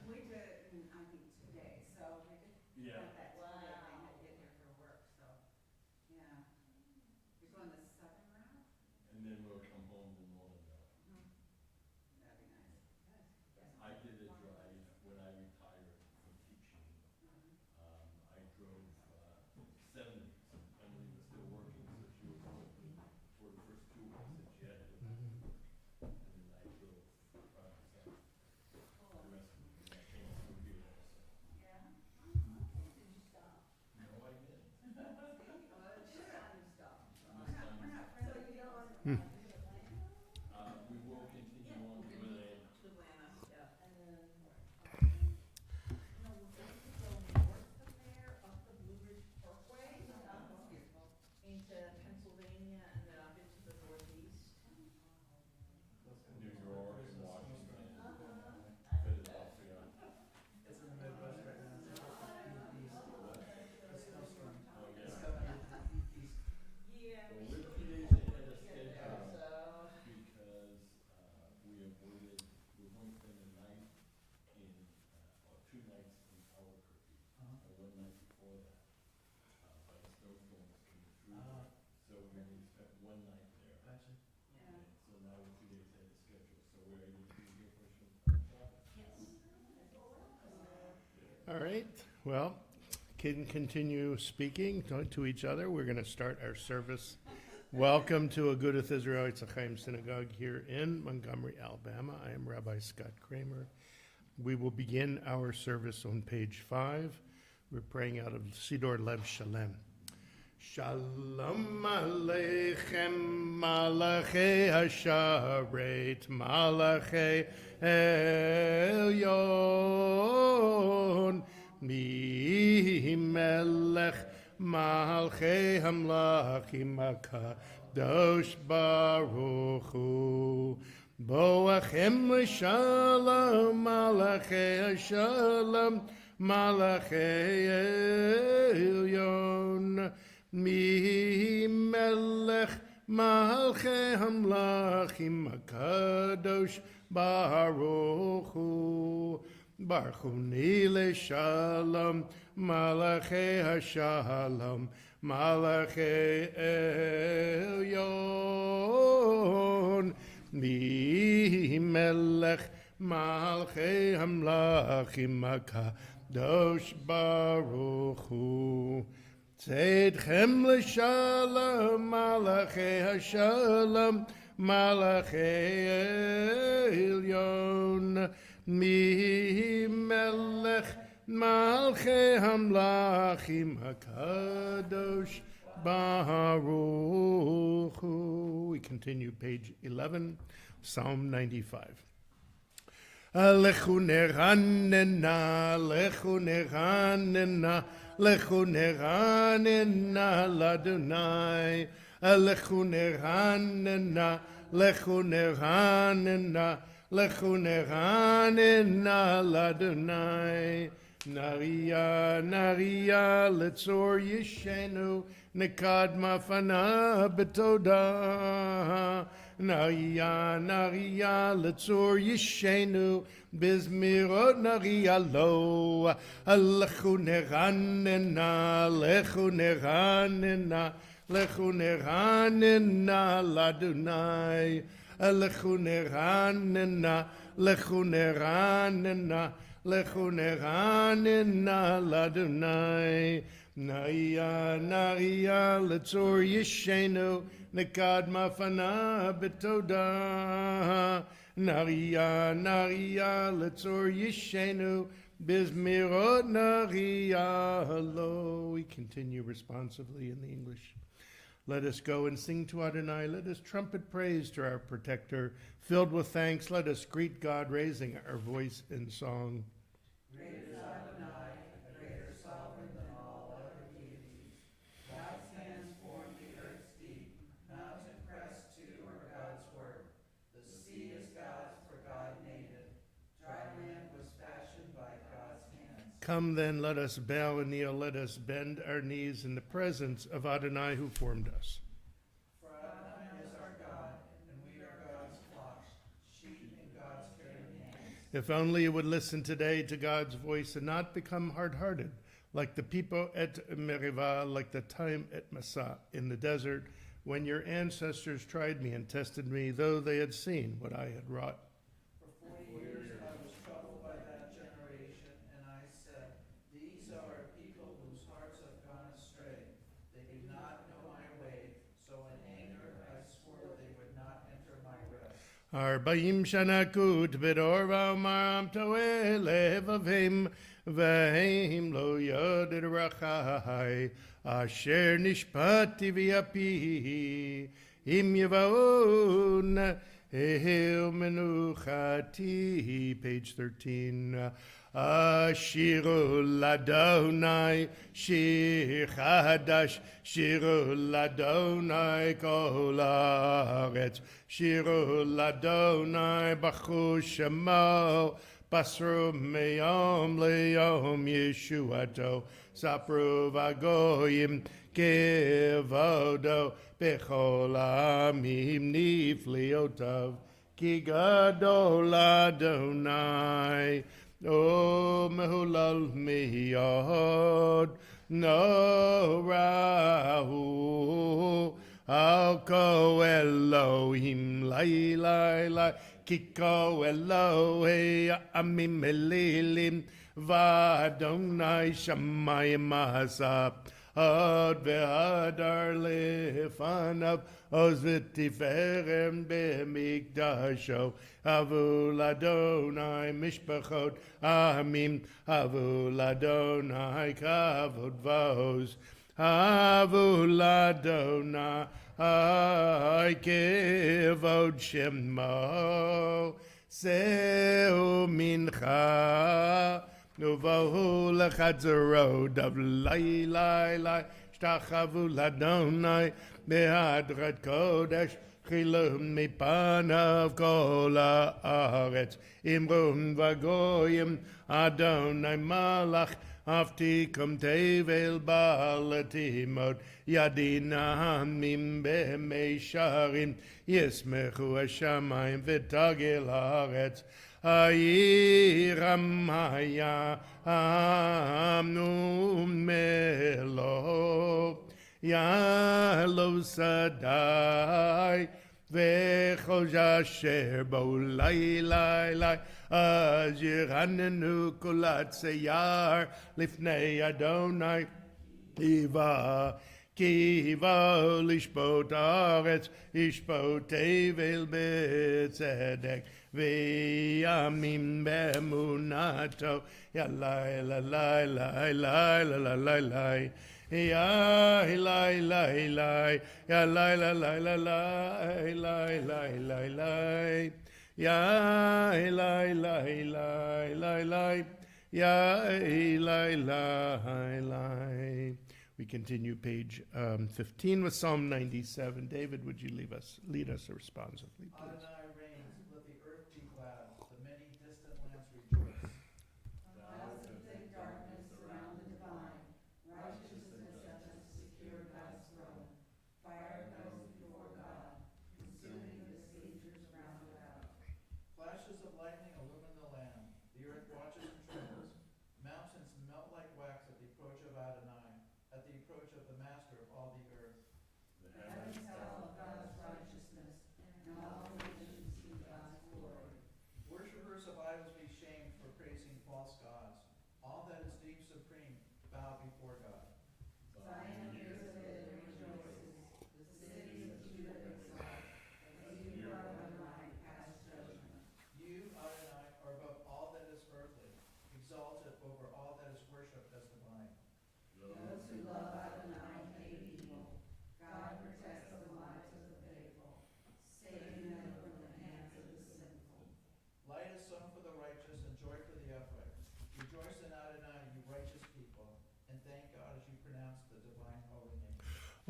We did it in, I think, 2 days, so we did Yeah. have that 2 day thing, had to get here for work, so, yeah. You're going the southern route? And then we'll come home the northern route. That'd be nice. I did a drive when I retired from teaching. I drove 70s. Emily was still working, so she was working for the first 2 weeks that she had to. And then I drove by myself the rest of the week. I came through here also. Yeah? Did you stop? No, I didn't. Well, it should have been stopped. Most We're times- not So friendly you people. don't want to do Atlanta? We will continue on with it. To Atlanta, yeah. And then, no, we're going to go north from there, up the Blue Ridge Parkway, into Pennsylvania, and then up into the northeast. New York and Washington, Uh-huh. Philadelphia. It's in the Midwest right now. It's a snowstorm. Oh, It's yeah. coming east. Yeah. Well, we're 2 days ahead of schedule So, because we avoided, we're going to spend a night in, or 2 nights in Albuquerque, or 1 night before that. But a snowstorm was coming through there, so we only spent 1 night there. Gotcha. Yeah. And so now we're 2 days ahead of schedule, so we're able to be here for Shabbat. All right, well, can continue speaking to each other. We're going to start our service. Welcome to Agudath Israel Etz Ahayem Synagogue here in Montgomery, Alabama. I am Rabbi Scott Kramer. We will begin our service on page 5. We're praying out of Sidor Lev Shalem. Shalom Aleichem Malachei Hasharet Malachei Elyon Mi Melech Malchei Hamlachim HaKadosh Baruch Hu Boachem L'Shalom Malachei Hashalom Malachei Elyon Mi Melech Malchei Hamlachim HaKadosh Baruch Hu Baruch Hu Nile Shalom Malachei Hashalom Malachei Elyon Mi Melech Malchei Hamlachim HaKadosh Baruch Hu Tzedchem L'Shalom Malachei Hashalom Malachei Elyon Mi Melech Malchei Hamlachim HaKadosh Baruch Hu. We continue page 11, Psalm 95. Alechu neranena, lechu neranena, lechu neranena ladonai. Alechu neranena, lechu neranena, lechu neranena ladonai. Naria, naria, letzor yishenu, nekad mafana betoda. Naria, naria, letzor yishenu, bizmirot naria lo. Lechu neranena, lechu neranena, lechu neranena ladonai. Lechu neranena, lechu neranena, lechu neranena ladonai. Naria, naria, letzor yishenu, nekad mafana betoda. Naria, naria, letzor yishenu, bizmirot naria lo. We continue responsively in the English. Let us go and sing to Adonai. Let us trumpet praise to our protector. Filled with thanks, let us greet God, raising our voice in song. Great is Adonai, greater sovereign than all other deities. God's hands formed the earth's deep, mountain crest too are God's work. The sea is God's, for God made it. Dry land was fashioned by God's hands. Come then, let us bow and kneel. Let us bend our knees in the presence of Adonai who formed us. For Adonai is our God, and we are God's flock, sheep in God's care and hands. If only you would listen today to God's voice and not become hard-hearted, like the people at Meribah, like the time at Massah in the desert, when your ancestors tried me and tested me, though they had seen what I had wrought. For 40 years I was troubled by that generation, and I said, these are a people whose hearts have gone astray. They do not know my way, so in anger I swore they would not enter my rest. 40 שנה כות בדור ואומר טועה לבבם והם לא יודו דרכי אשר נשפטתי ויפי אם יבואון אל מנוחתי. Page 13. שירו לאדוני שיר חדש, שירו לאדוני כל הארץ, שירו לאדוני ברכו שמו, בשרו מיום ליום ישועתו, ספרו בגויים כבודו, בכל העמים נפלאותיו, כי גדול אדוני. O mehulal miyod norahu alko Elohim lai lai lai kiko Elohe amim elilim vadonai shamayim mahasab ad ve'adar lefanav oz v'tiferem b'mikdasho avu ladonai mishpachot amim avu ladonai kavod vos avu ladonai kevod shemo seu mincha Nuvahu lechadzerod of lai lai lai shtachavu ladonai behadrat kodesh chilum mipanav kol haaretz imrum vagoyim Adonai malach avtikum tevel balatimot yadinamim b'meisharim yismechu hashamayim v'tagil haaretz Ayiram haya amnu melo yalo sadai vechol jasher bo lai lai lai azir hanenu kolat seyar lifnei Adonai Kiva lishpot aretz ishpot tevel betzedek V'yamim be'emunato Yalai la la la la la la la la Ya la la la Ya la la la la la la la la la Ya la la la la la Ya la la la. We continue page 15 with Psalm 97. David, would you lead us responsively, please? Adonai reigns, let the earth be glad, the many distant lands rejoice. Clouds of thick darkness surround the divine. Righteousness has secured God's throne. Fire goes before God, consuming the besiegers round about. Flashes of lightning illumine the land, the earth watches and trembles. Mountains melt like wax at the approach of Adonai, at the approach of the master of all the earth. The Heavens tell of God's righteousness, and all nations see God's glory. Worshippers of idols be shamed for praising false gods. All that is deemed supreme bow before God. Zion hears of it and rejoices. The cities of Judah exult, as you, Adonai, pass judgment. You, Adonai, are above all that is earthly, exalted over all that is worshipped as divine. Those who love Adonai hate evil. God protects the lives of the faithful, saving them from the hands of the sinful. Light is sown for the righteous and joy for the upright. Rejoice in Adonai, you righteous people, and thank God as you pronounce the divine holy name.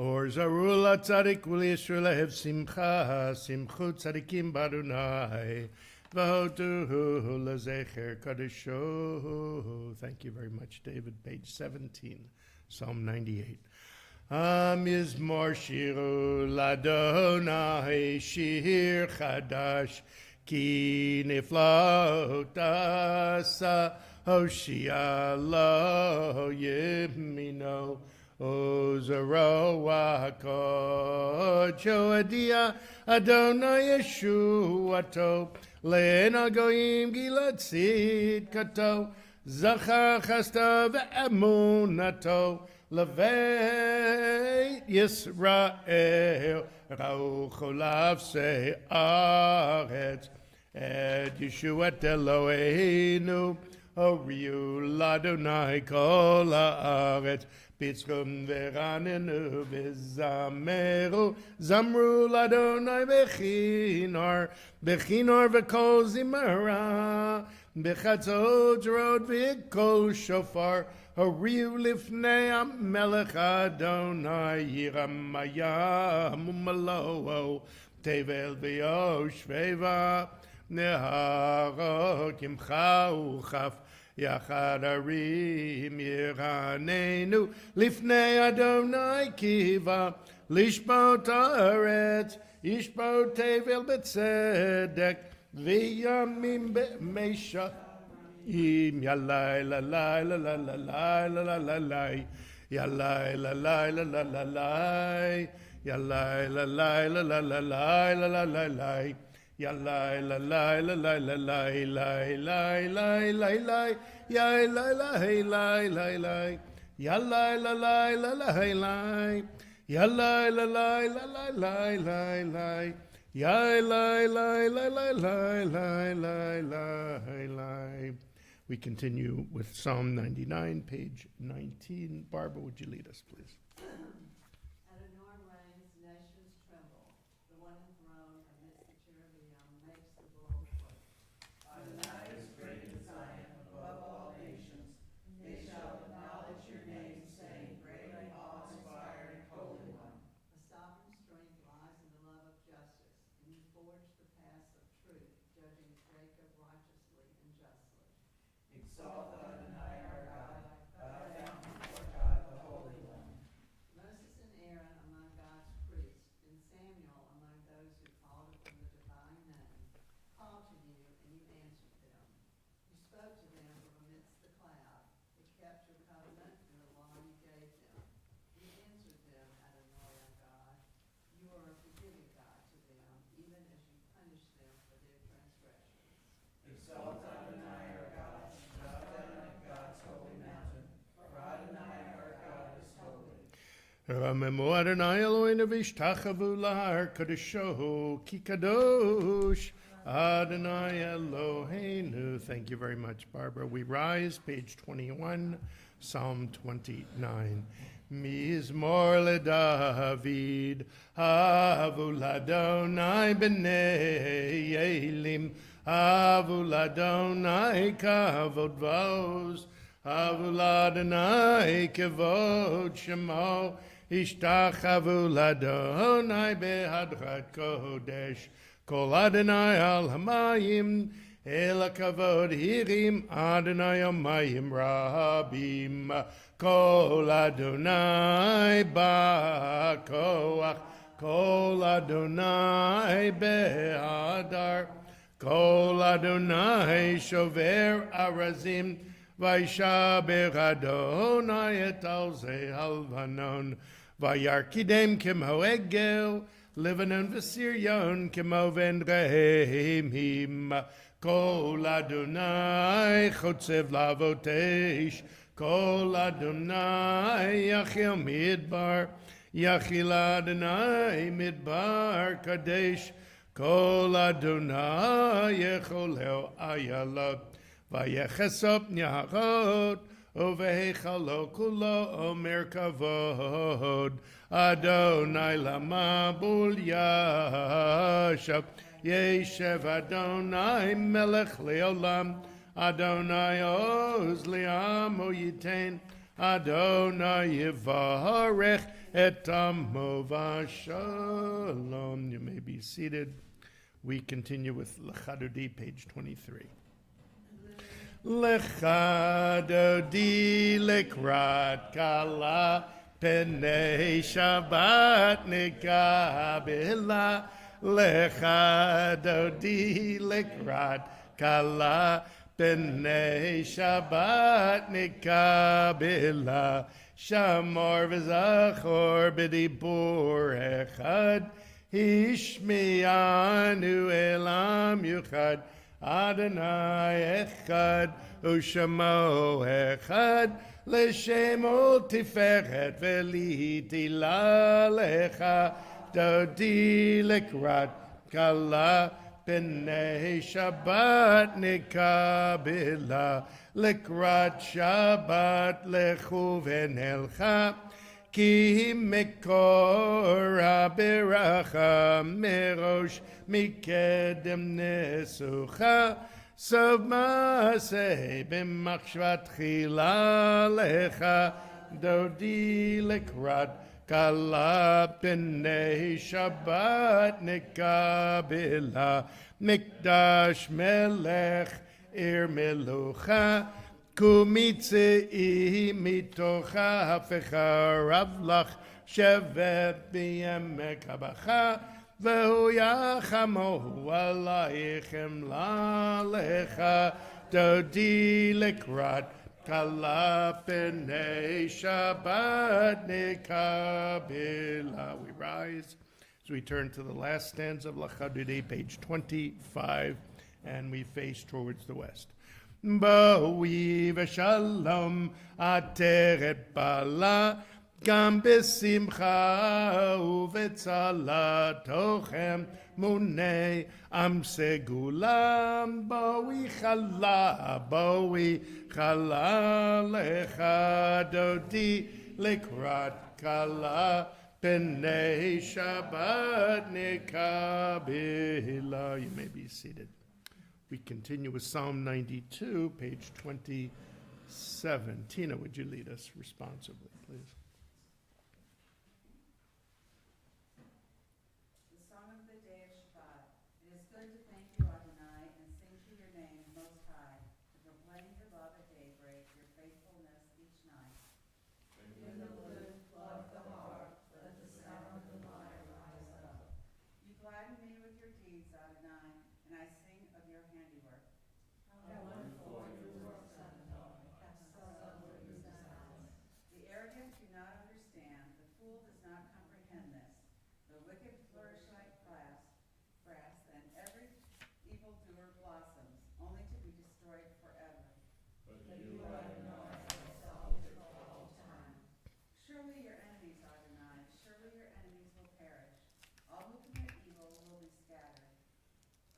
Or Zarul Tzadik will Yisrael have simcha, simchut tzadikim barunai, v'hotu lezecher kadesho. Thank you very much, David. Page 17, Psalm 98. Mizmor shiru ladonai shir chadash, Ki niflot asa Hoshia lo yemino Ozaro Wakocho Adia Adonai Yeshuato Le'ena Goyim Gilad Tzidkato Zachar Chasta Ve'emunato Levei Yisrael Rau Cholav Se'aretz Et Yeshuat Eloheinu Oriu Ladonai Kol Haaretz Pitzrum Veranenu Vizameru Zamru Ladonai Bechinor V'kol Zimara Bechatzot Rod V'kol Shofar Horiu Lifnei HaMelech Adonai Yiramaya Mumalo Tevel V'yoshveva Neharot Yimcha Uchaf Yachad Arim Yiranenu Lifnei Adonai Kiva Lishbot Haaretz Yishbot Tevel B'tzedek V'yamim B'meisha Im Yalai la la la la la la la la la la Yalai la la la la la la Yalai la la la la la la la la la la Yalai la la la la la la la la la la la Yai la la la la la Yalai la la la la la Yalai la la la la la la la Yai la la la la la la la la. We continue with Psalm 99, page 19. Barbara, would you lead us, please? Adonai reigns, nations tremble. The one enthroned amidst the cherubim makes the world quake. Adonai is great in Zion above all nations. They shall acknowledge your name, saying, Great, awe-inspiring, Holy One. A sovereign strength lies in the love of justice, and you forge the paths of truth, judging Jacob righteously and justly. Exalt Adonai our God, bow down before God the Holy One. Moses and Aaron among God's priests, and Samuel among those who called upon the divine name, called to you, and you answered them. You spoke to them from amidst the cloud, but kept your covenant and the law you gave them. You answered them, Adonai our God. You are a forgiving God to them, even as you punish them for their transgressions. Exalt Adonai our God, bow down at God's holy mountain, for Adonai our God is holy. Ramemu Adonai Eloheinu v'ishtachavu lahar kadosho ki kadosh Adonai Eloheinu. Thank you very much, Barbara. We rise, page 21, Psalm 29. Mizmor leDavid, havu ladonai b'nei Elim, havu ladonai kavod vos, havu ladonai kavod shemo, ishtachavu ladonai behadrat kodesh, kol Adonai al hamayim, el kavod hirim Adonai hamayim rabim, kol Adonai ba'koach, kol Adonai be'adar, kol Adonai shover arazim, vaishaber Adonai et al ze halvanon, vayarkidem kemo egel, Lebanon v'Sirion kemo ven rehemim, kol Adonai chotzev lavotesh, kol Adonai yachil midbar, yachil Adonai midbar kadesh, kol Adonai yecholeo ayalot, vayechesop nyarot, uvehechalo kulo omer kavod, Adonai lama bul yashav, yeshev Adonai melech leolam, Adonai oz li'amo yitain, Adonai yivarech et amo v'shalom. You may be seated. We continue with Lechadodi, page 23. Lechadodi lekrat kala, Penei Shabbat nekabela, lecha dodi likrat kala b'nei Shabbat nikabela shamor v'zachor b'dibur echad hishmianu elam yuchad Adonai echad u'shamo echad l'shemo tiferet v'litila lecha dodi likrat kala b'nei Shabbat nikabela likrat Shabbat lechu v'nelcha ki mikora biracha merosh mikedem nesucha sov maseh b'machshavat chila lecha dodi likrat kala b'nei Shabbat nikabela mikdash melech ir melucha kumitzei mitocha hafecha ravlach shevet b'yemek habacha v'hu yachamohu alaychem lalecha dodi likrat kala b'nei Shabbat nikabela. We rise as we turn to the last stanza of Lachadudei, page 25, and we face towards the west. Boi v'shalom ateret bala gam b'simcha uvetzala tochem munei am segulam boi chala lecha dodi likrat kala b'nei Shabbat nikabela. You may be seated. We continue with Psalm 92, page 27. Tina, would you lead us responsibly, please? The song of the day of Shabbat. It is good to thank you, Adonai, and sing to your name most high, to proclaim your love at daybreak, your faithfulness each night. In the wood, love the harp, let the sound of the lyre rise up. You gladden me with your deeds, Adonai, and I sing of your handiwork. How wonderful are your works, Adonai. The arrogant do not understand, the fool does not comprehend this. The wicked flourish like grass, and every evildoer blossoms, only to be destroyed forever. But you, Adonai, are exalted for all time. Surely your enemies, Adonai, surely your enemies will perish. All who commit evil will be scattered.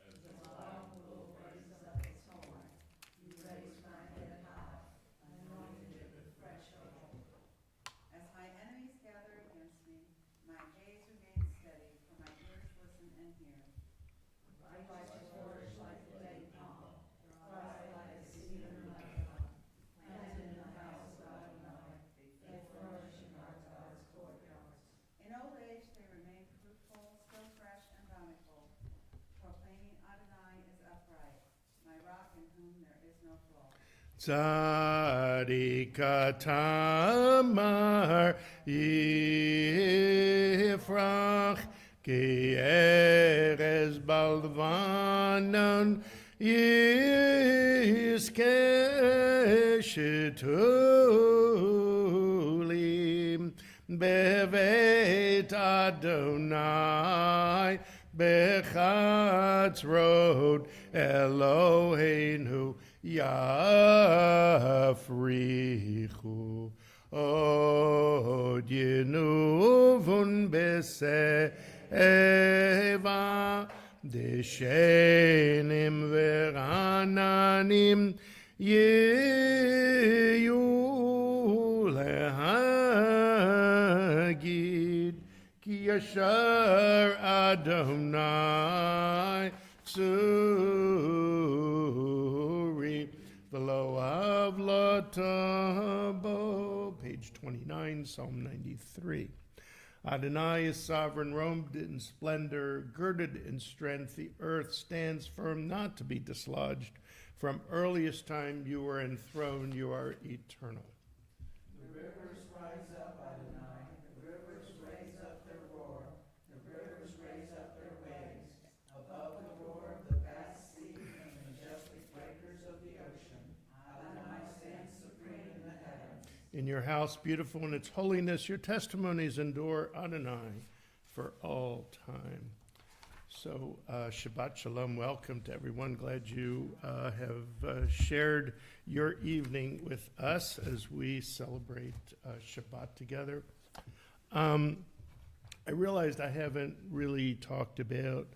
As the lion will raise up its horn, you raise my head high, anointed it with fresh oil. As my enemies gather against me, my gaze remains steady, for my ears listen and hear. Righteous flourish like the date palm, rise like a cedar in Lebanon, planted in the house of Adonai, they flourish in our God's courtyards. In old age they remain fruitful, still fresh and bountiful, proclaiming Adonai is upright, my rock in whom there is no flaw. Tzadika tamar yifrach ki erez balvanon yizke shetulim bevet Adonai bechatzrot Eloheinu Yafrichu od yenuvun beseva deshenim verananim yeyu lehagid ki yashar Adonai Suri V'lo avlatabo, page 29, Psalm 93. Adonai is sovereign, robed in splendor, girded in strength. The earth stands firm, not to be dislodged. From earliest time you are enthroned, you are eternal. The rivers rise up, Adonai. The rivers raise up their roar. The rivers raise up their waves. in your house, beautiful in its holiness. Your testimonies endure, Adonai, for all time. So Shabbat Shalom, welcome to everyone. Glad you have shared your evening with us as we celebrate Shabbat together. I realized I haven't really talked about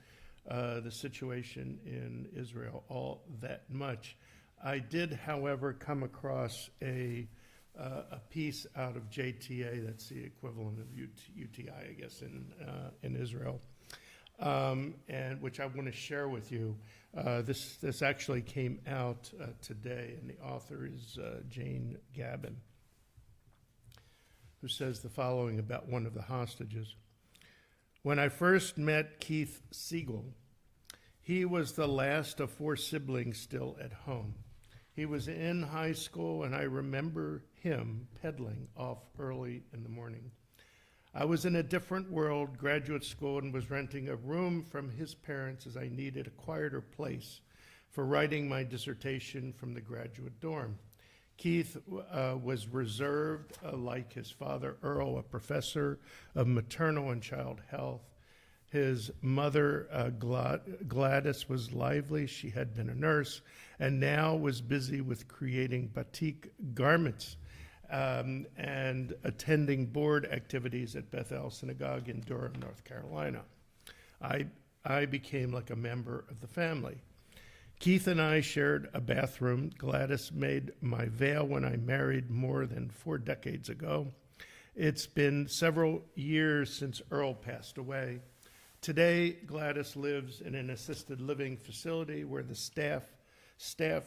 the situation in Israel all that much. I did, however, come across a piece out of JTA, that's the equivalent of UTI, I guess, in Israel, and which I want to share with you. This actually came out today, and the author is Jane Gabin, who says the following about one of the hostages. When I first met Keith Siegel, he was the last of 4 siblings still at home. He was in high school, and I remember him pedaling off early in the morning. I was in a different world, graduate school, and was renting a room from his parents as I needed a quieter place for writing my dissertation from the graduate dorm. Keith was reserved, like his father Earl, a professor of maternal and child health. His mother, Gladys, was lively. She had been a nurse and now was busy with creating batik garments and attending board activities at Bethel Synagogue in Durham, North Carolina. I became like a member of the family. Keith and I shared a bathroom. Gladys made my veil when I married more than 4 decades ago. It's been several years since Earl passed away. Today, Gladys lives in an assisted living facility where the staff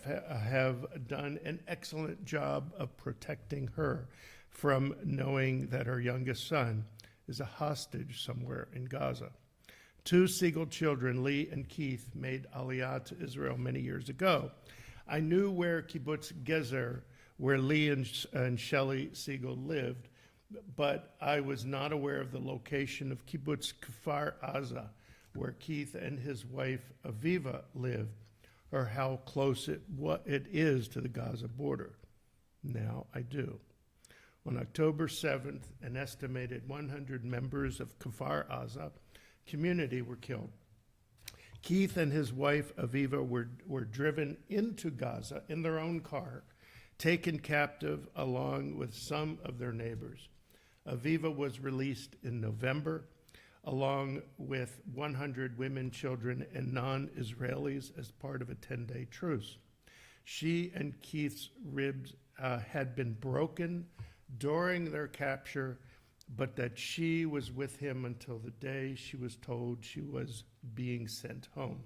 have done an excellent job of protecting her from knowing that her youngest son is a hostage somewhere in Gaza. 2 Siegel children, Lee and Keith, made Aliyah to Israel many years ago. I knew where Kibbutz Gezer, where Lee and Shelley Siegel lived, but I was not aware of the location of Kibbutz Kfar Aza, where Keith and his wife Aviva lived, or how close it is to the Gaza border. Now I do. On October 7th, an estimated 100 members of Kfar Aza community were killed. Keith and his wife Aviva were driven into Gaza in their own car, taken captive along with some of their neighbors. Aviva was released in November, along with 100 women, children, and non-Israelis as part of a 10-day truce. She and Keith's ribs had been broken during their capture, but that she was with him until the day she was told she was being sent home.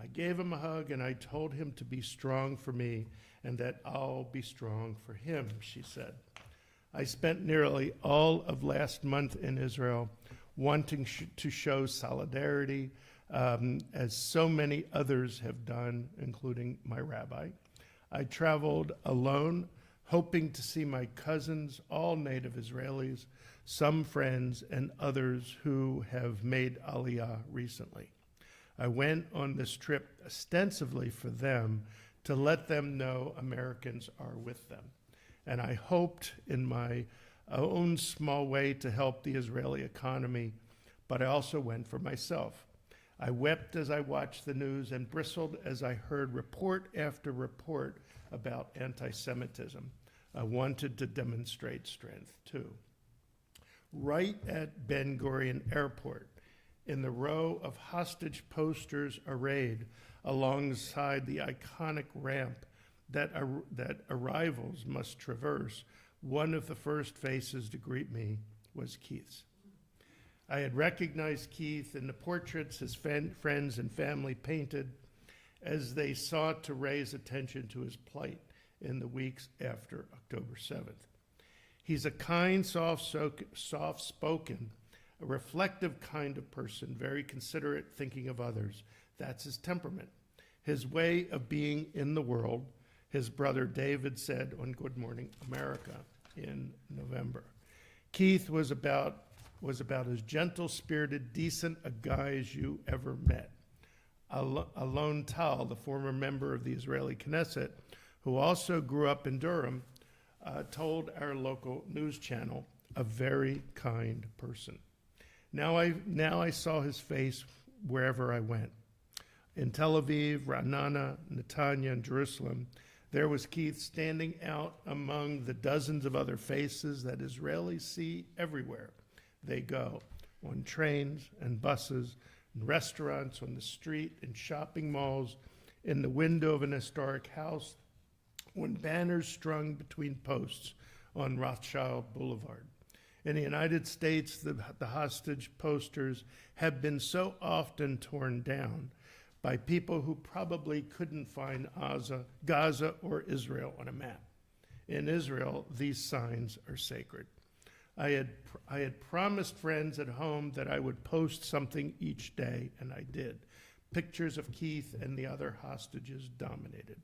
I gave him a hug and I told him to be strong for me and that I'll be strong for him, she said. I spent nearly all of last month in Israel wanting to show solidarity, as so many others have done, including my rabbi. I traveled alone, hoping to see my cousins, all native Israelis, some friends, and others who have made Aliyah recently. I went on this trip ostensibly for them, to let them know Americans are with them. And I hoped in my own small way to help the Israeli economy, but I also went for myself. I wept as I watched the news and bristled as I heard report after report about anti-Semitism. I wanted to demonstrate strength too. Right at Ben Gurion Airport, in the row of hostage posters arrayed alongside the iconic ramp that arrivals must traverse, one of the first faces to greet me was Keith's. I had recognized Keith in the portraits his friends and family painted as they sought to raise attention to his plight in the weeks after October 7th. He's a kind, soft-spoken, a reflective kind of person, very considerate, thinking of others. That's his temperament. His way of being in the world, his brother David said on Good Morning America in November. Keith was about as gentle-spirited, decent a guy as you ever met. Alon Tal, the former member of the Israeli Knesset, who also grew up in Durham, told our local news channel, a very kind person. Now I saw his face wherever I went. In Tel Aviv, Ra'anana, Netanya, and Jerusalem, there was Keith standing out among the dozens of other faces that Israelis see everywhere they go, on trains and buses, in restaurants, on the street, in shopping malls, in the window of an historic house, on banners strung between posts on Rothschild Boulevard. In the United States, the hostage posters have been so often torn down by people who probably couldn't find Gaza or Israel on a map. In Israel, these signs are sacred. I had promised friends at home that I would post something each day, and I did. Pictures of Keith and the other hostages dominated.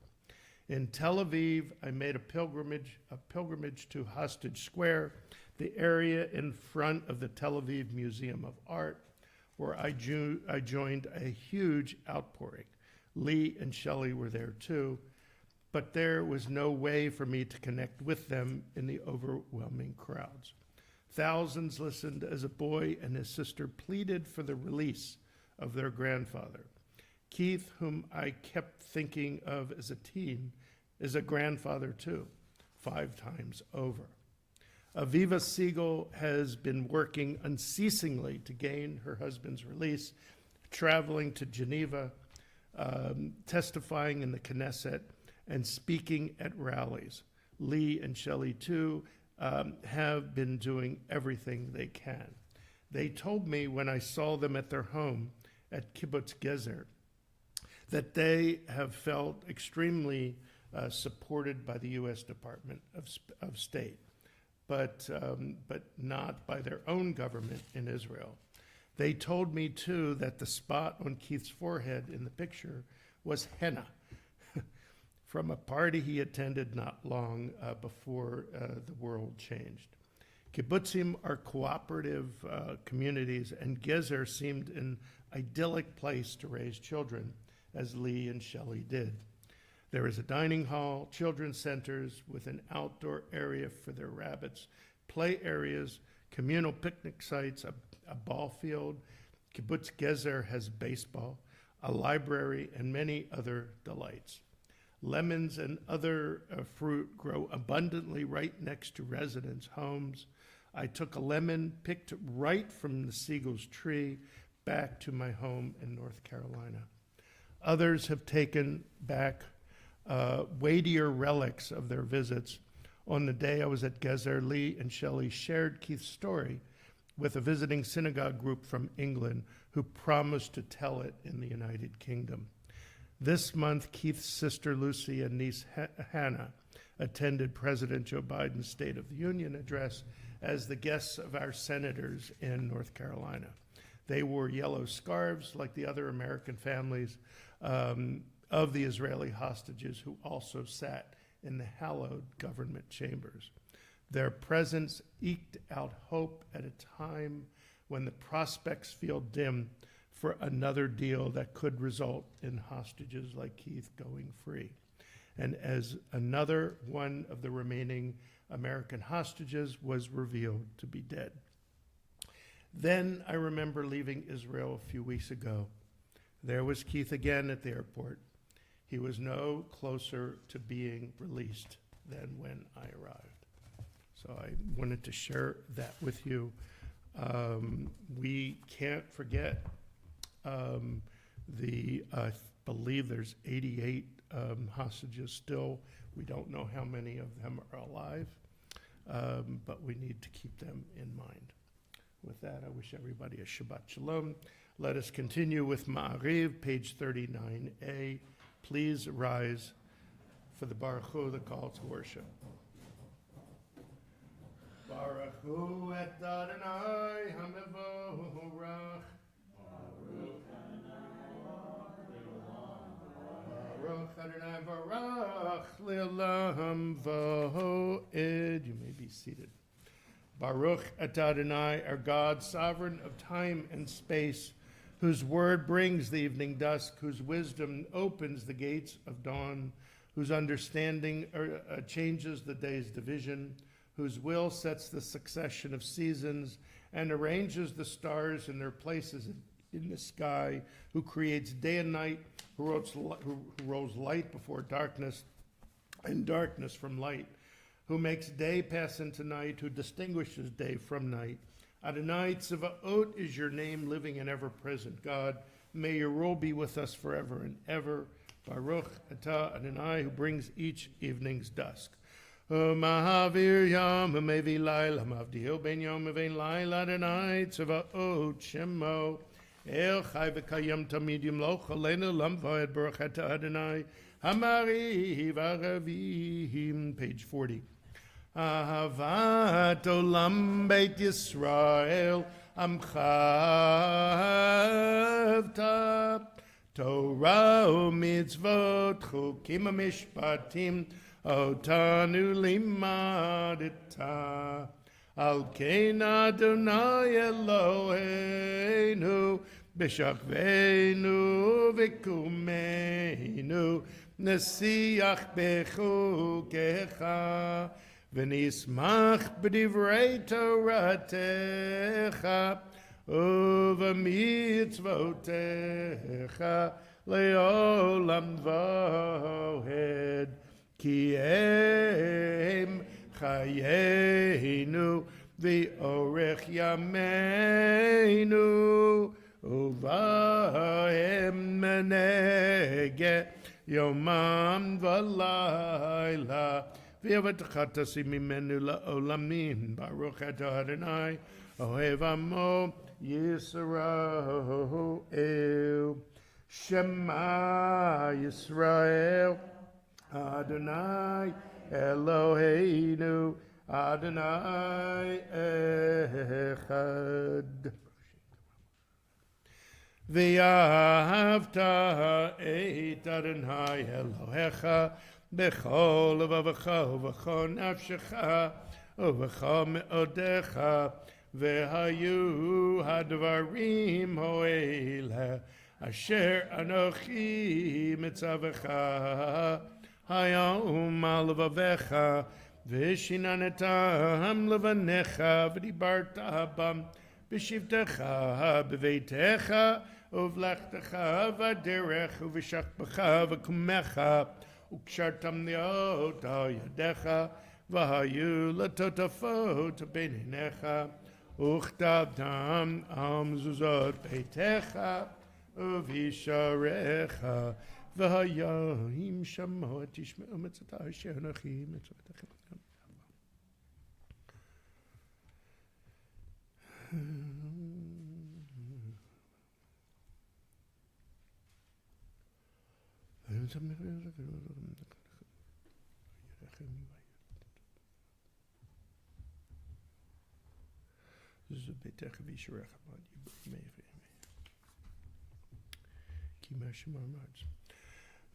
In Tel Aviv, I made a pilgrimage to Hostage Square, the area in front of the Tel Aviv Museum of Art, where I joined a huge outpouring. Lee and Shelley were there too, but there was no way for me to connect with them in the overwhelming crowds. Thousands listened as a boy and his sister pleaded for the release of their grandfather. Keith, whom I kept thinking of as a teen, is a grandfather too, 5 times over. Aviva Siegel has been working unceasingly to gain her husband's release, traveling to Geneva, testifying in the Knesset, and speaking at rallies. Lee and Shelley, too, have been doing everything they can. They told me when I saw them at their home at Kibbutz Gezer that they have felt extremely supported by the U.S. Department of State, but not by their own government in Israel. They told me, too, that the spot on Keith's forehead in the picture was henna from a party he attended not long before the world changed. Kibbutzim are cooperative communities, and Gezer seemed an idyllic place to raise children, as Lee and Shelley did. There is a dining hall, children's centers with an outdoor area for their rabbits, play areas, communal picnic sites, a ball field. Kibbutz Gezer has baseball, a library, and many other delights. Lemons and other fruit grow abundantly right next to residents' homes. I took a lemon picked right from the Siegel's tree back to my home in North Carolina. Others have taken back weightier relics of their visits. On the day I was at Gezer, Lee and Shelley shared Keith's story with a visiting synagogue group from England who promised to tell it in the United Kingdom. This month, Keith's sister Lucy and niece Hannah attended President Joe Biden's State of the Union address as the guests of our senators in North Carolina. They wore yellow scarves like the other American families of the Israeli hostages who also sat in the hallowed government chambers. Their presence eked out hope at a time when the prospects feel dim for another deal that could result in hostages like Keith going free. And as another one of the remaining American hostages was revealed to be dead. Then I remember leaving Israel a few weeks ago. There was Keith again at the airport. He was no closer to being released than when I arrived. So I wanted to share that with you. We can't forget I believe there's 88 hostages still. We don't know how many of them are alive, but we need to keep them in mind. With that, I wish everybody a Shabbat Shalom. Let us continue with Ma'ariv, page 39a. Please rise for the Baruch Hu, the call to worship. Baruch Hu et Adonai HaMevorach. Baruch Adonai Barach Le'olam V'ho'ed. You may be seated. Baruch et Adonai, our God, sovereign of time and space, whose word brings the evening dusk, whose wisdom opens the gates of dawn, whose understanding changes the day's division, whose will sets the succession of seasons and arranges the stars in their places in the sky, who creates day and night, who rolls light before darkness and darkness from light, who makes day pass into night, who distinguishes day from night. Adonai Tzavaot is your name, living and ever-present God. May your rule be with us forever and ever. Baruch atah Adonai, who brings each evening's dusk. Mahavir yom mevi laila, mavdil ben yom mevein laila, Adonai Tzavaot Shemo. El chai v'kayam tamid yimloch aleinu lam v'ed baruch atah Adonai hamari v'aravim. Page 40. Ahavat olam beit Yisrael amchavta Torah u'mitzvot chukim u'mishpatim otanu limadita al kein Adonai Eloheinu b'shachveinu v'kumeinu nesiach bechukecha v'nismach b'divrei Toratecha uv'mitzvotecha le'olam vohed ki em chayenu v'orech yameinu uvahem menege yomam v'layla v'yavatachatasi mimenu la'olamim baruch atah Adonai ohev amo Yisrael Shema Yisrael Adonai Eloheinu Adonai Echad. V'yahavta et Adonai Elohecha b'chol levavecha u'v'chol nafshecha u'v'chol me'odecha v'hayu hadvarim ho'ele asher anochi mitzavecha hayom al levavecha v'shinanetam levanecha v'dibarta bam b'shivtecha b'veitecha uvlechtecha v'derech uv'shachbecha v'kumecha ukshartam niot al yadecha v'hayu latotafot beinecha uchtabtam al mezuzot beitecha uv'isharecha v'hayim shamot tishme'u mitzvotah asher anochi mitzvotechem.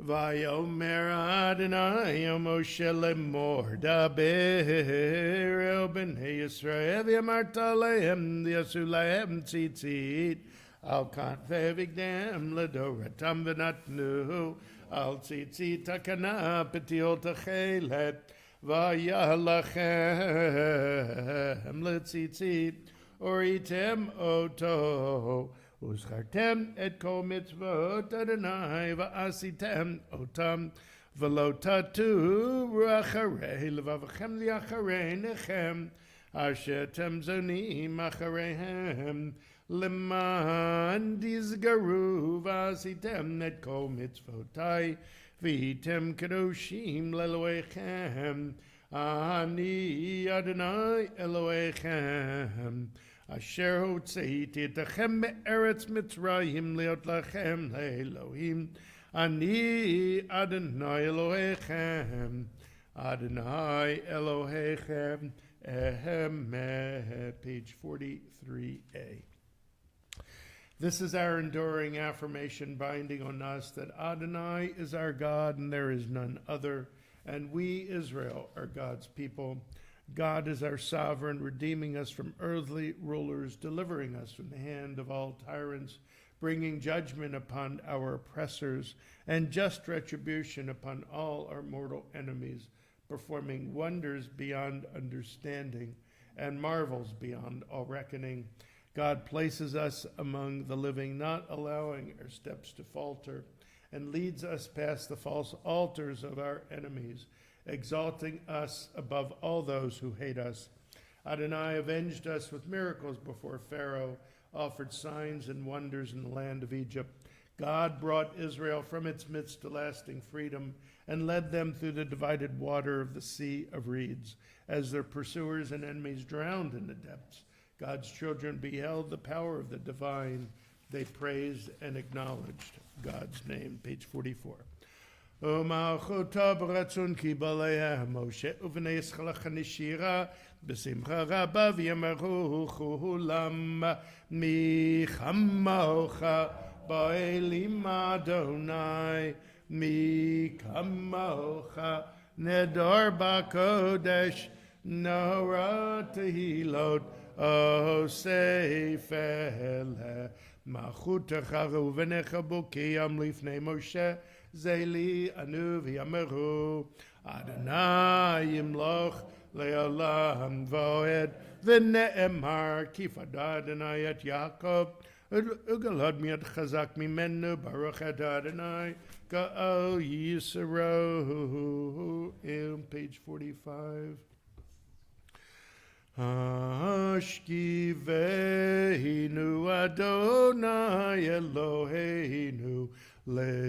Vayomer Adonai Moshe lemor daber el bnei Yisrael v'yamarta lehem v'yasu lehem tzitzit al kanfei v'gdem ledoratam v'natnu al tzitzit takana petiot achelet v'yalachem letzitzit oritem oto Uzchartem et kol mitzvot Adonai va'asitem otam v'lo tatu racharei levavachem liacharei nechem asher tem zonim achareihem leman dizgaru va'asitem et kol mitzvotai v'item kadoshim leloechem ani Adonai Eloechem Asher hotzeiti etachem me'eretz Mitzrayim leot lachem le'elohim ani Adonai Elohechem Adonai Elohechem ehem. Page 43a. This is our enduring affirmation binding on us that Adonai is our God and there is none other, and we, Israel, are God's people. God is our sovereign, redeeming us from earthly rulers, delivering us from the hand of all tyrants, bringing judgment upon our oppressors and just retribution upon all our mortal enemies, performing wonders beyond understanding and marvels beyond all reckoning. God places us among the living, not allowing our steps to falter, and leads us past the false altars of our enemies, exalting us above all those who hate us. Adonai avenged us with miracles before Pharaoh, offered signs and wonders in the land of Egypt. God brought Israel from its midst to lasting freedom and led them through the divided water of the Sea of Reeds, as their pursuers and enemies drowned in the depths. God's children beheld the power of the divine. They praised and acknowledged God's name. Page 44. ומלכותו ברצון קיבל משה ובני ישראל הנשירה בשמחה רבה ויאמרו כולם מי כמוך באלים אדוני מי כמוך נדר בקודש נורא תהילות אוסף אלה מלכותך ובניך בוקיים לפני משה זה לי אנו ויאמרו אדוני ימלוך לעולם ועד ונאמר כי פדה אדוני את יעקב וגלעד מיד חזק ממנו ברוך אתה אדוני גאל ישראל. Page 45. השכיבנו אדוני אלוהינו לשלום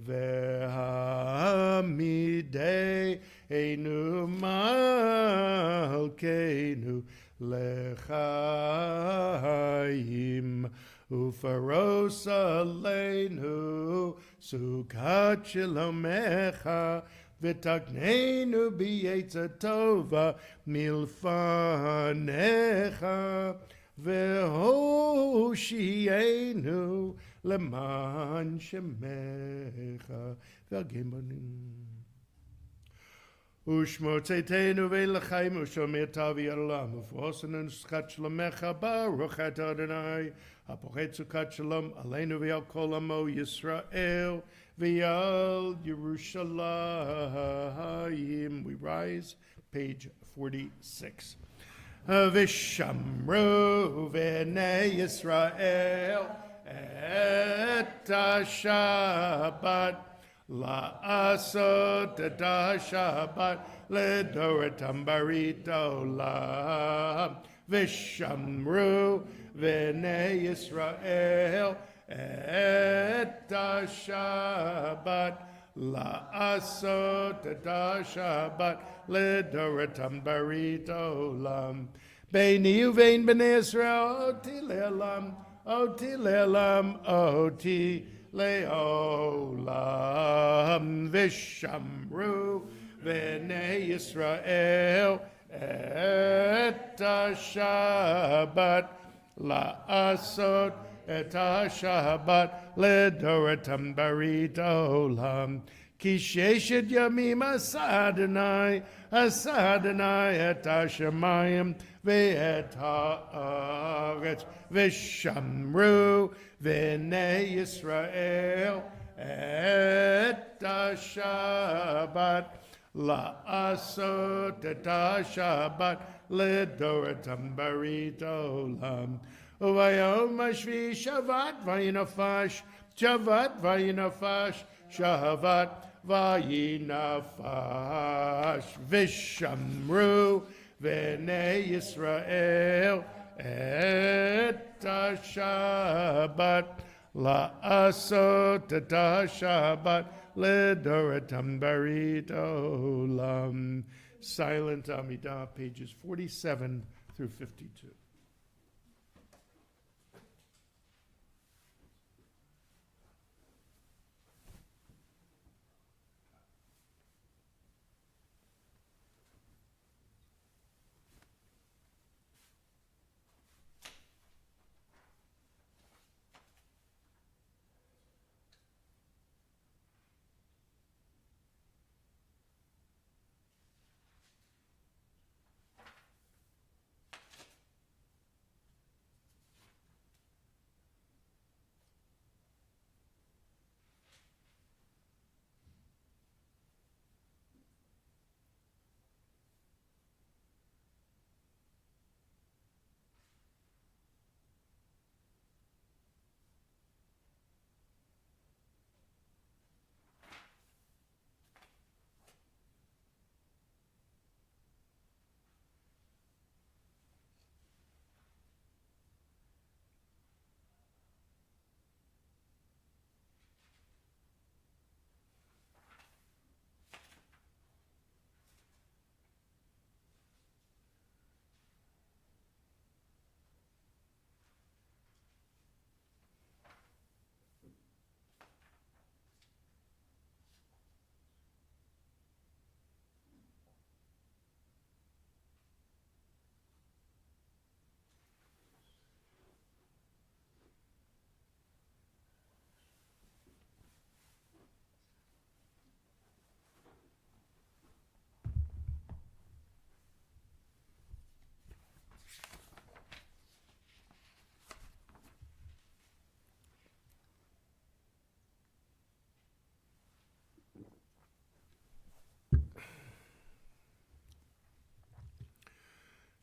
והעמידנו מלכנו לחיים ופרוס עלינו סוכת שלומך ותקננו בעץ הטובה מלפניך והושיענו למען שמך והגן בנו. ושמוצאתנו ולחיים ושומרתה ויעלם ופרוסנו נוסחת שלומך ברוך אתה אדוני הפוחת סוכת שלום עלינו ועל כל עמו ישראל ועל ירושלים. We rise, page 46. ושמרו בני ישראל את השבת לעשות את השבת לדורתם ברית עולם. ושמרו בני ישראל את השבת לעשות את השבת לדורתם ברית עולם. ביני ובין בני ישראל אותי לעולם, אותי לעולם, אותי לעולם. ושמרו בני ישראל את השבת לעשות את השבת לדורתם ברית העולם. כי ששת ימים עשה אדוני את השמיים ואת הארץ. ושמרו בני ישראל את השבת לעשות את השבת לדורתם ברית העולם. וביום השביעי שבת וינפש, שבת וינפש, שבת וינפש. ושמרו בני ישראל את השבת לעשות את השבת לדורתם ברית העולם. Silent Amidah, pages 47 through 52.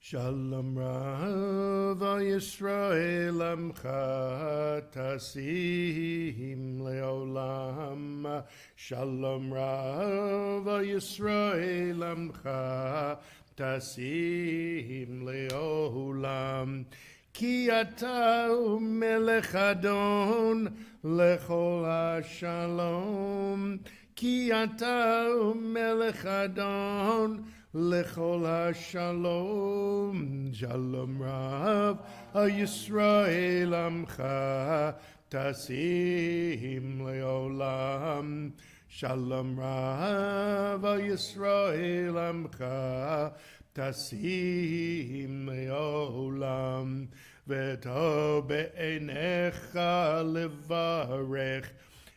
Shalom Rav Yisrael Amcha Tasim Leolam. Shalom Rav Yisrael Amcha Tasim Leolam. Ki ata melech Adon lechol Shalom. Ki ata melech Adon lechol shalom. Shalom Rav Yisrael Amcha Tasim Leolam. Shalom Rav Yisrael Amcha Tasim Leolam. V'to be'enecha levarech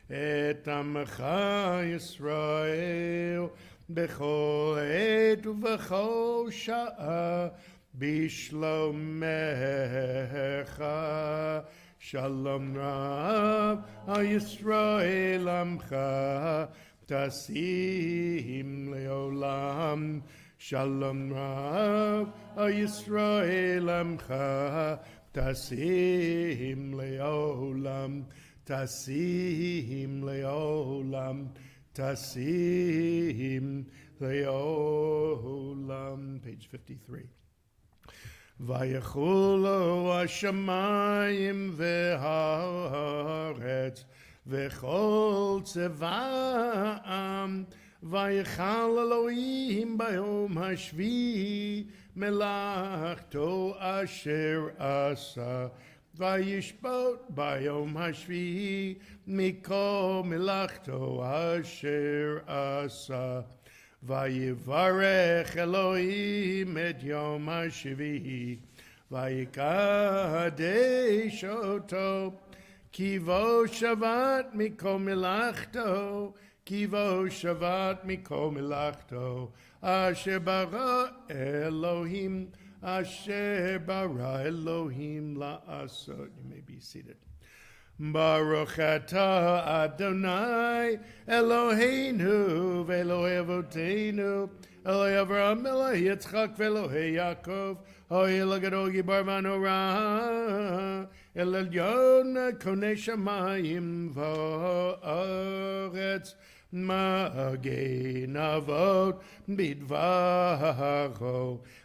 et Amcha Yisrael bechol et uvechol sha'a bishlomecha. Shalom Rav Yisrael Amcha Tasim Leolam. Shalom Rav Yisrael Amcha Tasim Leolam. Tasim Leolam. Tasim Leolam. Page 53. Vayechulu hashamayim v'haaretz v'chol tzevaam. Vayechal Elohim bayom hashvi melachto asher asa. Vayishbot bayom hashvi mikol melachto asher asa. Vayivarech Elohim et yom hashvi vayikadesh oto. Kivo shavat mikol melachto. Kivo shavat mikol melachto. Asher bara Elohim. Asher bara Elohim la'asot. You may be seated. Baruch atah Adonai Eloheinu v'Elohei Avotenu Elohei Avraham Elohei Yitzchak v'Elohei Yaakov Ha'el HaGadol Gibar v'Norah El Elyon Konei Shamayim v'Haaretz Magen Avot Bidvaro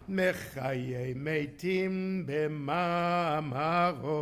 Mechaye Meitim B'Mamaro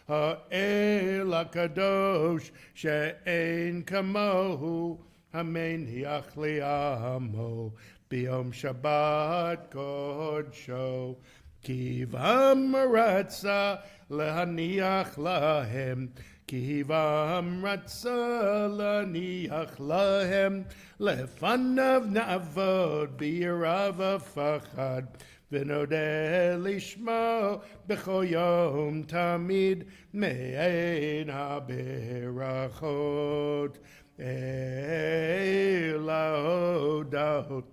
Ha'el HaKadosh she'ein kamohu Hameniach li'amo B'yom Shabbat Kodsho Kivam Ratza Lehaniach Lahem Kivam Ratza Lehaniach Lahem Lefanav Na'avod B'yirav Afachad V'nodeh lishmo b'chol yom tamid me'ein ha'berachot el ha'odot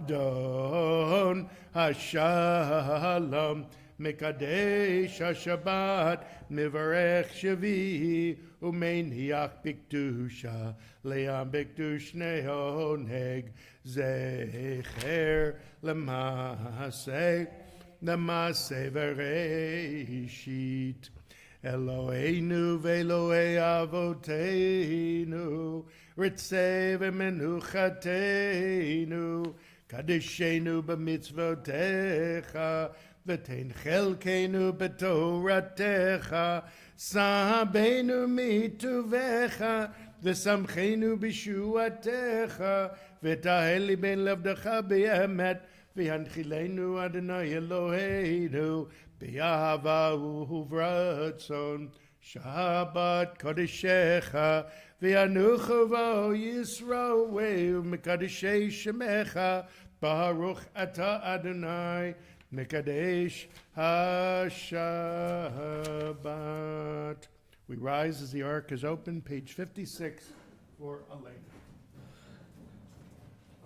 don ha'shalom mekadesh ha'shabbat mivarech shavi umeniach b'kedusha le'am b'kedush ne'oneg zecher L'maaseh v'reishit Eloheinu v'Elohei Avotenu Ritzei v'menuchatenu Kadeshenu b'mitzvotecha V'tein chelkenu b'toratecha Sahabenu mituvecha V'samchenu b'shuatecha V'taheli ben levdecha b'emet V'yanchilenu Adonai Eloheinu B'yahava uvratzon Shabbat Kodeshecha V'yanuchu vo Yisrael Mekadeshei Shemecha Baruch Ata Adonai Mekadesh HaShabbat. We rise as the ark is open, page 56 for Elena.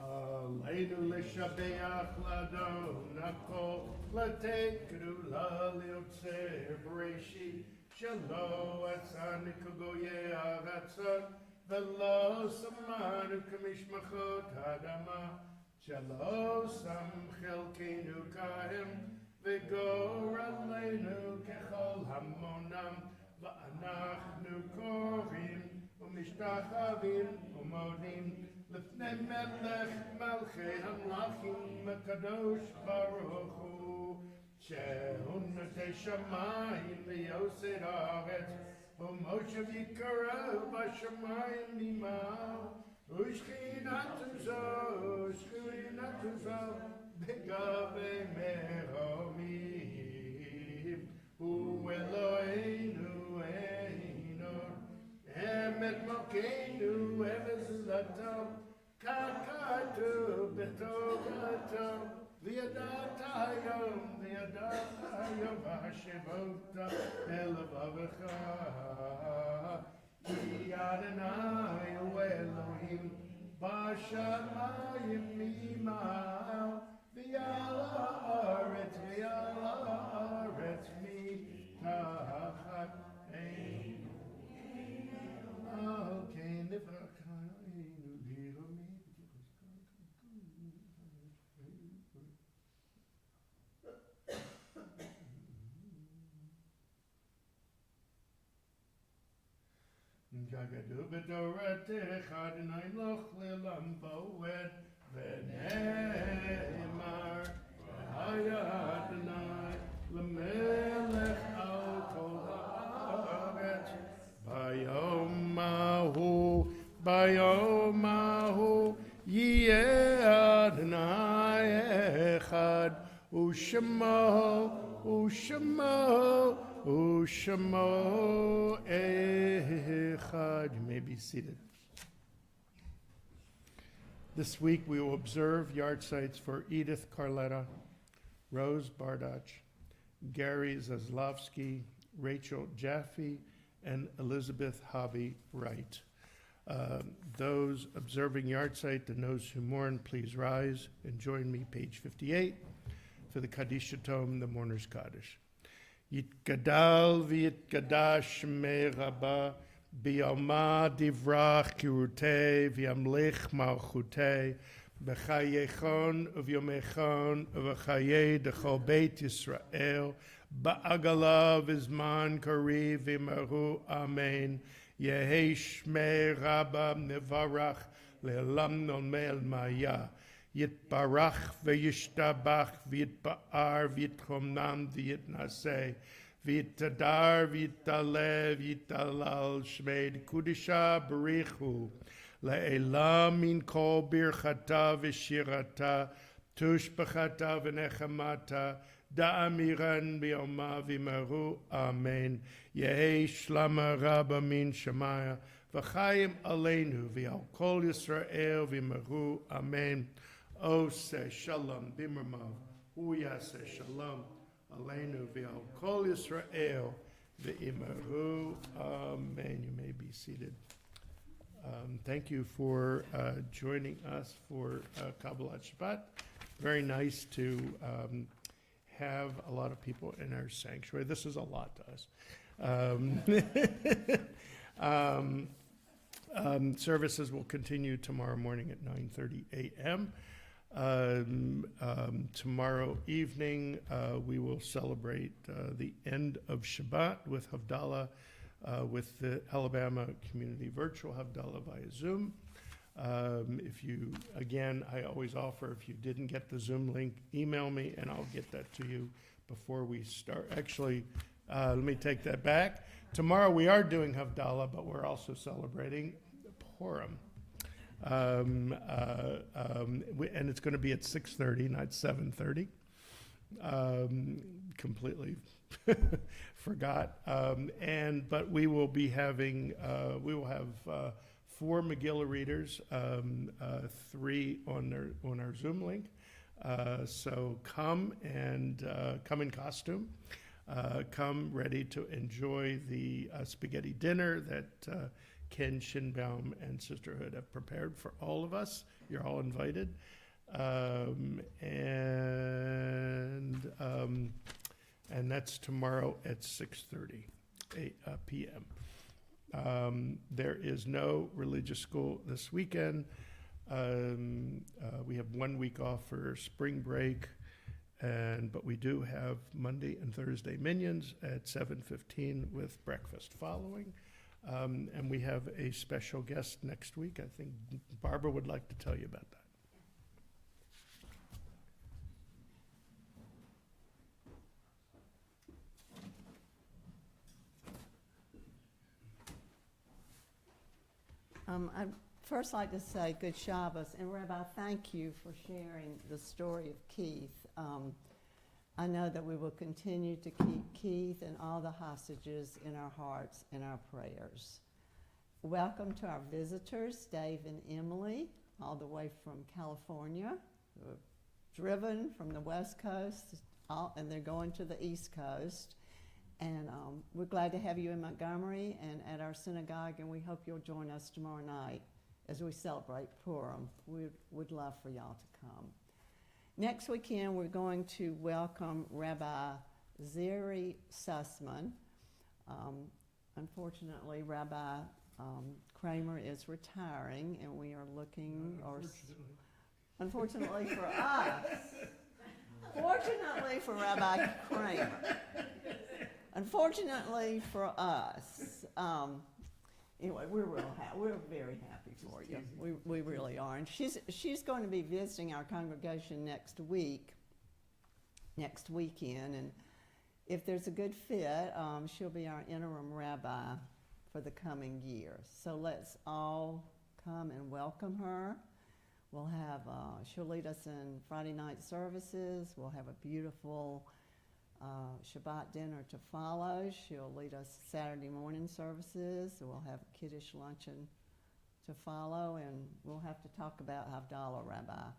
Aleinu l'shabeach l'adon hakol l'tekru l'liotzer b'reishit shelo atzani k'goyei ha'aratzot v'lo samanu k'mishmachot ha'adama Shalosam chelkeinu kaim, v'goralenu kechol hamonam, v'anachnu korim, u'mishtachavim, u'modim, l'fnei melech malchei hamlachim, kadosh baruch hu, shehu notei shamayim v'yosei haaretz, u'moshav yikarev b'shamayim mimau, u'shchinatu zo, b'gavei meromim, u'eloheinu einod, emet mokeinu evezlato, kakatu b'tovato, v'yadata hayom v'hashevota elavavecha, ki Adonai hu Elohim, b'shamayim mimau, v'yal haaretz mitachat ein. Okay, nivrakayinu liromi. Gagadu b'doratech Adonai loch le'lam bo'ed v'ne'emar v'haya Adonai l'melech al kol ha'aretz bayom mahu yeh Adonai echad U'shemo echad. You may be seated. This week we will observe yard sites for Edith Carletta, Rose Bardach, Gary Zaslavsky, Rachel Jaffe, and Elizabeth Hobby Wright. Those observing yard site and those who mourn, please rise and join me, page 58, for the Kaddish Tome, the Mourner's Kaddish. Yitgadal v'yitgadash shmei Rabba, b'yoma divrach kirutei, v'yamlich malchutei, b'chayechon u'v'yomechon u'v'chayei d'chol beit Yisrael, ba'agala v'zman kariv v'immeru amen. Yehei shmei Rabba nevarach le'elam nolmei maya. Yitbarach v'yishtabach v'yitba'ar v'yitchomnam v'yitnaseh v'yittadar v'yittalev v'yittalal shmei kudisha b'richu le'elam min kol birchata v'shirata tushbachata v'nechamata da'amiran b'yoma v'immeru amen. Yehei shlama rabba min shamaya v'chayim aleinu v'al kol Yisrael v'immeru amen. O say shalom b'imramav, hu yaseh shalom aleinu v'al kol Yisrael v'immeru amen. You may be seated. Thank you for joining us for Kabbalat Shabbat. Very nice to have a lot of people in our sanctuary. This is a lot to us. Services will continue tomorrow morning at 9:30 a.m. Tomorrow evening, we will celebrate the end of Shabbat with Havdalah, with the Alabama Community Virtual Havdalah via Zoom. If you, again, I always offer, if you didn't get the Zoom link, email me and I'll get that to you before we start. Actually, let me take that back. Tomorrow we are doing Havdalah, but we're also celebrating Purim. And it's going to be at 6:30, not 7:30. Completely forgot. But we will be having, we will have 4 Megillah readers, 3 on our Zoom link. So come and come in costume. Come ready to enjoy the spaghetti dinner that Ken Shinbaum and Sisterhood have prepared for all of us. You're all invited. And that's tomorrow at 6:30 p.m. There is no religious school this weekend. We have 1 week off for spring break, but we do have Monday and Thursday minions at 7:15 with breakfast following. And we have a special guest next week. I think Barbara would like to tell you about that. I'd first like to say good Shabbos, and Rabbi, thank you for sharing the story of Keith. I know that we will continue to keep Keith and all the hostages in our hearts and our prayers. Welcome to our visitors, Dave and Emily, all the way from California, who have driven from the West Coast, and they're going to the East Coast. And we're glad to have you in Montgomery and at our synagogue, and we hope you'll join us tomorrow night as we celebrate Purim. We'd love for y'all to come. Next weekend, we're going to welcome Rabbi Zeri Sussman. Unfortunately, Rabbi Kramer is retiring, and we are looking, unfortunately for us, fortunately for Rabbi Kramer. Unfortunately for us, anyway, we're very happy for you. We really are, and she's going to be visiting our congregation next weekend, and if there's a good fit, she'll be our interim rabbi for the coming year. So let's all come and welcome her. We'll have she'll lead us in Friday night services. We'll have a beautiful Shabbat dinner to follow. She'll lead us Saturday morning services. We'll have a kiddush luncheon to follow, and we'll have to talk about Havdalah, Rabbi.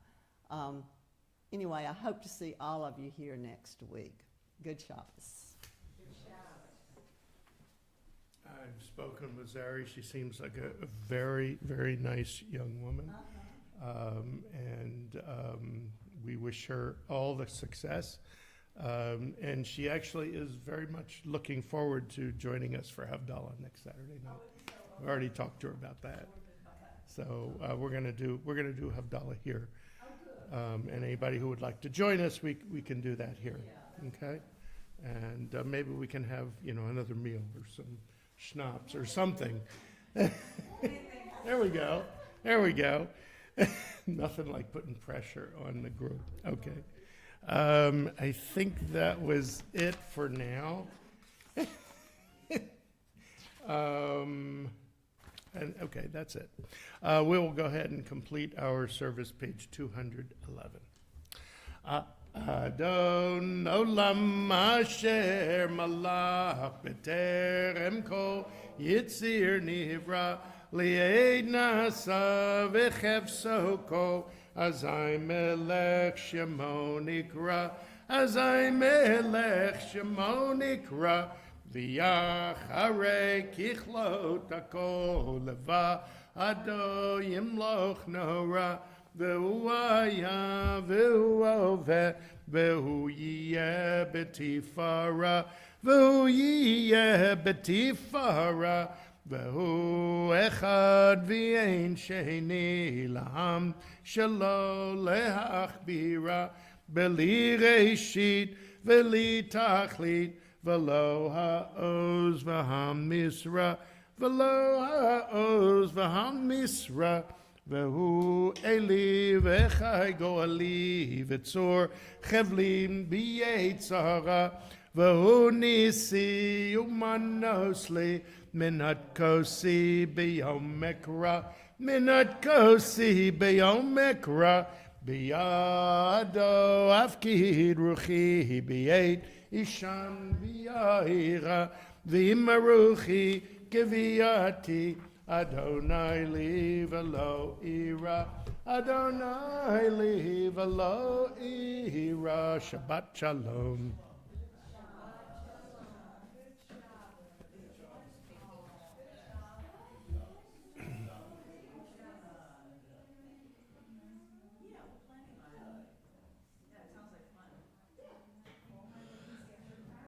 Anyway, I hope to see all of you here next week. Good Shabbos. Good Shabbos. I've spoken with Zari. She seems like a very, very nice young woman. And we wish her all the success. And she actually is very much looking forward to joining us for Havdalah next Saturday night. We already talked to her about that. So we're gonna do Havdalah here. And anybody who would like to join us, we can do that here. Okay? And maybe we can have another meal or some schnapps or something. There we go. Nothing like putting pressure on the group. Okay. I think that was it for now. And okay, that's it. We'll go ahead and complete our service, page 211. Adon olam asher malach b'terem kol yitzir nivra li'ed nasa v'chefso kol azay melech shemo nikra azay melech shemo nikra v'yacharei kichlot hakol leva ado yimloch nora V'hu haya v'hu oveh v'hu yiyeh b'tifara v'hu yiyeh b'tifara v'hu echad v'ein sheni laham shelo lehachbira b'li reshit v'li tachlit v'lo ha'oz v'ham misra v'lo ha'oz v'ham misra V'hu Eli v'chai go'ali v'tzor chevlim b'yetzara v'hu nisi umanosli minat kosi b'yom mekra minat kosi b'yom mekra b'yado afkid ruchi b'yet ishan b'yaira v'imaruchi kiviyati Adonai li v'lo ira, Adonai li v'lo ira, Shabbat Shalom.